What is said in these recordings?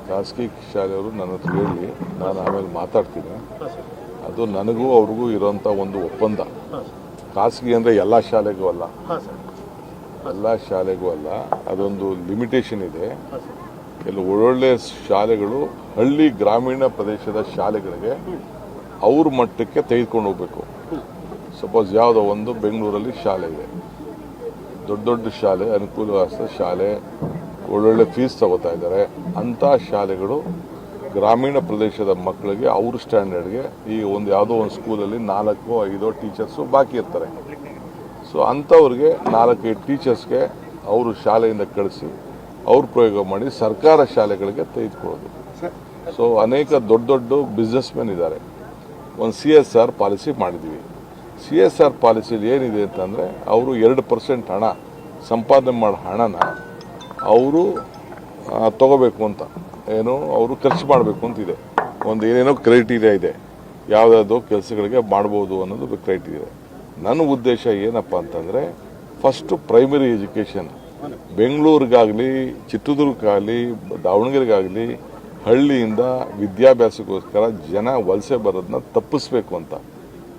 ಖಾಸಗಿ ಶಾಲೆಯವರು ನನ್ನ ಹತ್ರ ಹೇಳಿ ನಾನು ಆಮೇಲೆ ಮಾತಾಡ್ತೀನಿ. ಅದು ನನಗೂ ಅವ್ರಿಗೂ ಇರೋಂಥ ಒಂದು ಒಪ್ಪಂದ. ಖಾಸಗಿ ಅಂದರೆ ಎಲ್ಲ ಶಾಲೆಗೂ ಅಲ್ಲ, ಅದೊಂದು ಲಿಮಿಟೇಷನ್ ಇದೆ. ಕೆಲವು ಒಳ್ಳೊಳ್ಳೆ ಶಾಲೆಗಳು ಹಳ್ಳಿ ಗ್ರಾಮೀಣ ಪ್ರದೇಶದ ಶಾಲೆಗಳಿಗೆ ಅವ್ರ ಮಟ್ಟಕ್ಕೆ ತೆಗೆದುಕೊಂಡು ಹೋಗ್ಬೇಕು. ಸಪೋಸ್ ಯಾವುದೋ ಒಂದು ಬೆಂಗಳೂರಲ್ಲಿ ಶಾಲೆ ಇದೆ, ದೊಡ್ಡ ಶಾಲೆ, ಅನುಕೂಲವಾದ ಶಾಲೆ, ಒಳ್ಳೊಳ್ಳೆ ಫೀಸ್ ತಗೋತಾ ಇದ್ದಾರೆ. ಅಂಥ ಶಾಲೆಗಳು ಗ್ರಾಮೀಣ ಪ್ರದೇಶದ ಮಕ್ಕಳಿಗೆ ಅವ್ರ ಸ್ಟ್ಯಾಂಡರ್ಡ್ಗೆ ಈಗ ಯಾವುದೋ ಒಂದು ಸ್ಕೂಲಲ್ಲಿ 4-5 ಟೀಚರ್ಸು ಬಾಕಿ ಇರ್ತಾರೆ. ಸೊ ಅಂಥವ್ರಿಗೆ 4-5 ಟೀಚರ್ಸ್ಗೆ ಅವರು ಶಾಲೆಯಿಂದ ಕಳಿಸಿ ಅವ್ರ ಪ್ರಯೋಗ ಮಾಡಿ ಸರ್ಕಾರ ಶಾಲೆಗಳಿಗೆ ತೆಗೆದುಕೊಳ್ಳೋದು. ಸೊ ಅನೇಕ ದೊಡ್ಡ ಬಿಸ್ನೆಸ್ ಮೆನ್ ಇದ್ದಾರೆ. ಒಂದು CSR ಪಾಲಿಸಿ ಮಾಡಿದ್ದೀವಿ. CSR ಪಾಲಿಸಿಯಲ್ಲಿ ಏನಿದೆ ಅಂತಂದರೆ ಅವರು 2% ಹಣ ಸಂಪಾದನೆ ಮಾಡೋ ಹಣನ ಅವರು ತಗೋಬೇಕು ಅಂತ, ಅವರು ಖರ್ಚು ಮಾಡಬೇಕು ಅಂತಿದೆ. ಒಂದು ಏನೇನೋ ಕ್ರೈಟೀರಿಯಾ ಇದೆ, ಯಾವುದಾದ್ರು ಕೆಲಸಗಳಿಗೆ ಮಾಡ್ಬೋದು ಅನ್ನೋದು ಕ್ರೈಟೀರಿಯಾ ಇದೆ. ನನ್ನ ಉದ್ದೇಶ ಏನಪ್ಪ ಅಂತಂದರೆ ಫಸ್ಟು ಪ್ರೈಮರಿ ಎಜುಕೇಷನ್ ಬೆಂಗಳೂರಿಗಾಗಲಿ, ಚಿತ್ರದುರ್ಗಕ್ಕಾಗಲಿ, ದಾವಣಗೆರೆಗಾಗಲಿ ಹಳ್ಳಿಯಿಂದ ವಿದ್ಯಾಭ್ಯಾಸಕ್ಕೋಸ್ಕರ ಜನ ವಲಸೆ ಬರೋದನ್ನ ತಪ್ಪಿಸ್ಬೇಕು ಅಂತ,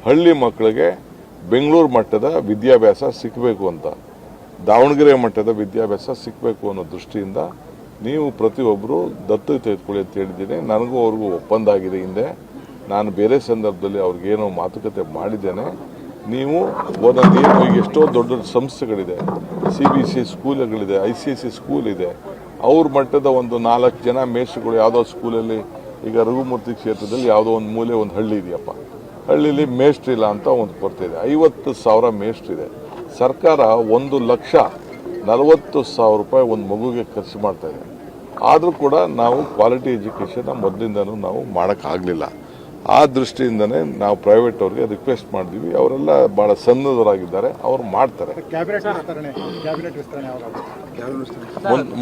ಹಳ್ಳಿ ಮಕ್ಕಳಿಗೆ ಬೆಂಗಳೂರು ಮಟ್ಟದ ವಿದ್ಯಾಭ್ಯಾಸ ಸಿಕ್ಕಬೇಕು ಅಂತ, ದಾವಣಗೆರೆ ಮಟ್ಟದ ವಿದ್ಯಾಭ್ಯಾಸ ಸಿಕ್ಕಬೇಕು ಅನ್ನೋ ದೃಷ್ಟಿಯಿಂದ ನೀವು ಪ್ರತಿಯೊಬ್ಬರು ದತ್ತು ತೆಗೆದುಕೊಳ್ಳಿ ಅಂತ ಹೇಳಿದ್ದೀನಿ. ನನಗೂ ಅವ್ರಿಗೂ ಒಪ್ಪಂದ ಆಗಿದೆ. ಹಿಂದೆ ನಾನು ಬೇರೆ ಸಂದರ್ಭದಲ್ಲಿ ಅವ್ರಿಗೇನೋ ಮಾತುಕತೆ ಮಾಡಿದ್ದೇನೆ. ನೀವು ಒಂದೊಂದೇನು ಈಗ ಎಷ್ಟೋ ದೊಡ್ಡ ಸಂಸ್ಥೆಗಳಿದೆ, CBC ಸ್ಕೂಲ್ಗಳಿದೆ, ICSE ಸ್ಕೂಲ್ ಇದೆ, ಅವ್ರ ಮಟ್ಟದ ಒಂದು 4 ಜನ ಮೇಷ್ಟ್ರುಗಳು ಯಾವುದೋ ಸ್ಕೂಲಲ್ಲಿ, ಈಗ ರಘುಮೂರ್ತಿ ಕ್ಷೇತ್ರದಲ್ಲಿ ಯಾವುದೋ ಒಂದು ಮೂಲೆ ಒಂದು ಹಳ್ಳಿ ಇದೆಯಪ್ಪ, ಹಳ್ಳಿಲಿ ಮೇಷ್ಟ್ರಿಲ್ಲ ಅಂತ ಒಂದು ಕೊರತೆ ಇದೆ. 50,000 ಮೇಷ್ಟ್ರಿದೆ. ಸರ್ಕಾರ 1,40,000 ರೂಪಾಯಿ ಒಂದು ಮಗುಗೆ ಖರ್ಚು ಮಾಡ್ತಾ ಇದೆ. ಆದರೂ ಕೂಡ ನಾವು ಕ್ವಾಲಿಟಿ ಎಜುಕೇಷನ್ ಮೊದಲಿಂದನೂ ನಾವು ಮಾಡೋಕ್ಕಾಗಲಿಲ್ಲ. ಆ ದೃಷ್ಟಿಯಿಂದನೇ ನಾವು ಪ್ರೈವೇಟ್ ಅವ್ರಿಗೆ ರಿಕ್ವೆಸ್ಟ್ ಮಾಡಿದ್ವಿ. ಅವರೆಲ್ಲ ಭಾಳ ಸನ್ನದ್ಧರಾಗಿದ್ದಾರೆ, ಅವ್ರು ಮಾಡ್ತಾರೆ.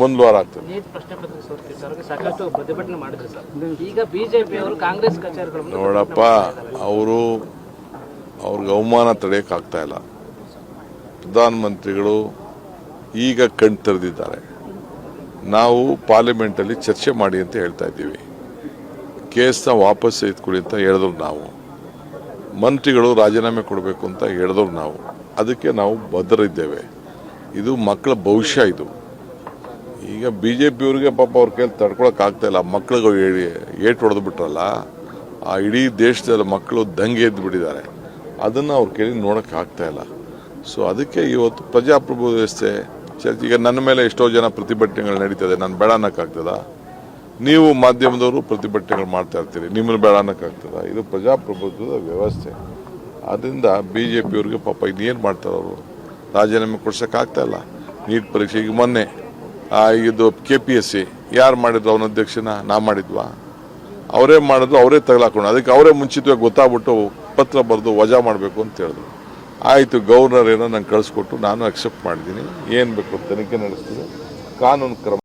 ಮುಂದೆ ವಾರ ಆಗ್ತದೆ. ನೋಡಪ್ಪ, ಅವ್ರಿಗೆ ಅವಮಾನ ತಡೆಯೋಕ್ಕಾಗ್ತಾ ಇಲ್ಲ. ಪ್ರಧಾನಮಂತ್ರಿಗಳು ಈಗ ಕಣ್ ತೆರೆದಿದ್ದಾರೆ. ನಾವು ಪಾರ್ಲಿಮೆಂಟಲ್ಲಿ ಚರ್ಚೆ ಮಾಡಿ ಅಂತ ಹೇಳ್ತಾ ಇದ್ದೀವಿ. ಕೇಸ್ನ ವಾಪಸ್ ತೆಗೆದುಕೊಳ್ಳಿ ಅಂತ ಹೇಳಿದ್ರು ನಾವು. ಮಂತ್ರಿಗಳು ರಾಜೀನಾಮೆ ಕೊಡಬೇಕು ಅಂತ ಹೇಳಿದ್ರು ನಾವು. ಅದಕ್ಕೆ ನಾವು ಬದ್ಧರಿದ್ದೇವೆ. ಇದು ಮಕ್ಕಳ ಭವಿಷ್ಯ. ಇದು ಈಗ BJPಯವ್ರಿಗೆ ಪಾಪ ಅವ್ರ ಕೈಲಿ ತಡ್ಕೊಳಕ್ಕಾಗ್ತಾ ಇಲ್ಲ. ಮಕ್ಕಳಿಗೆ ಏಟು ಹೊಡೆದು ಬಿಟ್ರಲ್ಲ, ಆ ಇಡೀ ದೇಶದ ಮಕ್ಕಳು ದಂಗೆ ಎದ್ದು ಬಿಟ್ಟಿದ್ದಾರೆ. ಅದನ್ನು ಅವ್ರ ಕೈಲಿ ನೋಡೋಕ್ಕಾಗ್ತಾ ಇಲ್ಲ. ಸೊ ಅದಕ್ಕೆ ಇವತ್ತು ಪ್ರಜಾಪ್ರಭುತ್ವ ವ್ಯವಸ್ಥೆ ಈಗ ನನ್ನ ಮೇಲೆ ಎಷ್ಟೋ ಜನ ಪ್ರತಿಭಟನೆಗಳು ನಡೀತದೆ. ನಾನು ಬೇಡ ಅನ್ನೋಕ್ಕಾಗ್ತದ? ನೀವು ಮಾಧ್ಯಮದವರು ಪ್ರತಿಭಟನೆಗಳು ಮಾಡ್ತಾ ಇರ್ತೀರಿ, ನಿಮ್ಮನ್ನು ಬೇಡ ಅನ್ನೋಕ್ಕಾಗ್ತದ? ಇದು ಪ್ರಜಾಪ್ರಭುತ್ವದ ವ್ಯವಸ್ಥೆ. ಆದ್ದರಿಂದ BJPಯವ್ರಿಗೆ ಪಾಪ ಇನ್ನೇನು ಮಾಡ್ತಾರೆ, ಅವರು ರಾಜೀನಾಮೆ ಕೊಡ್ಸೋಕ್ಕಾಗ್ತಾ ಇಲ್ಲ. ನೀಟ್ ಪರೀಕ್ಷೆ ಈಗ ಮೊನ್ನೆ ಇದು KPSC ಯಾರು ಮಾಡಿದ್ರು? ಅವನ ಅಧ್ಯಕ್ಷನ ನಾ ಮಾಡಿದ್ವಾ? ಅವರೇ ಮಾಡಿದ್ರು, ಅವರೇ ತಗಲಾಕೊಂಡು, ಅದಕ್ಕೆ ಅವರೇ ಮುಂಚಿತವಾಗಿ ಗೊತ್ತಾಗ್ಬಿಟ್ಟು ಪತ್ರ ಬರೆದು ವಜಾ ಮಾಡಬೇಕು ಅಂತ ಹೇಳಿದ್ರು. ಆಯಿತು, ಗವರ್ನರ್ ಏನೋ ನಂಗೆ ಕಳಿಸ್ಕೊಟ್ಟು ನಾನು ಅಕ್ಸೆಪ್ಟ್ ಮಾಡಿದ್ದೀನಿ. ಏನು ಬೇಕು ತನಿಖೆ ನಡೆಸ್ತೀನಿ, ಕಾನೂನು ಕ್ರಮ